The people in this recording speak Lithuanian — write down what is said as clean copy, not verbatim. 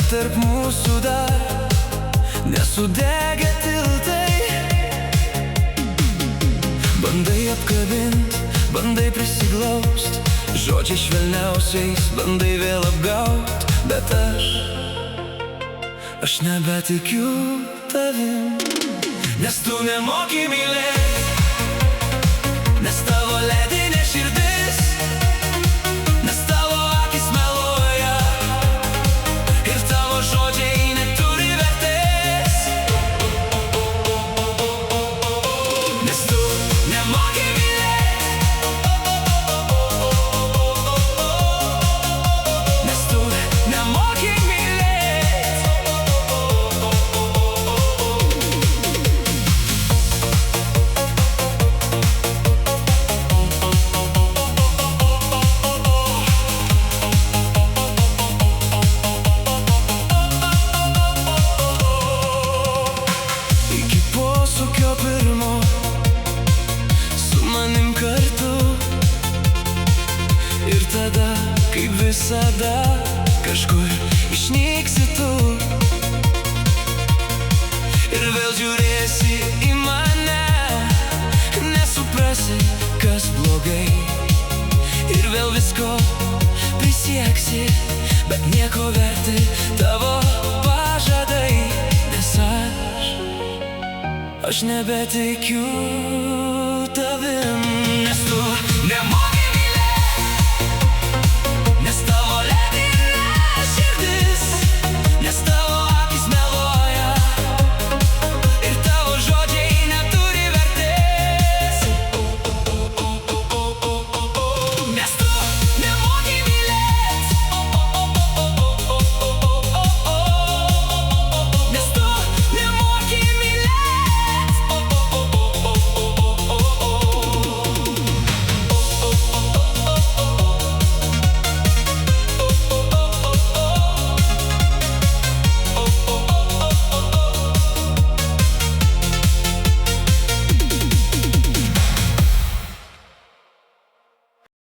Bet tarp mūsų dar nesudegę tiltai. Bandai apkabint, bandai prisiglaust, žodžiai švelniausiais bandai vėl apgaut. Bet aš nebetikiu tavim, nes tu nemoki mylėt, nes tavo ledinė širdis, nes tavo akis meluoja ir tavo žodžiai neturi vertės. Nes tu nemoki mylėt, nes tu nemoki mylėt. Pirmo su manim kartu ir tada, kaip visada, kažkur išnyksi tu ir vėl žiūrėsi į mane, nesuprasi, kas blogai ir vėl visko prisieksi, bet nieko verti tavo pažadai, nes aš nebetikiu tavim.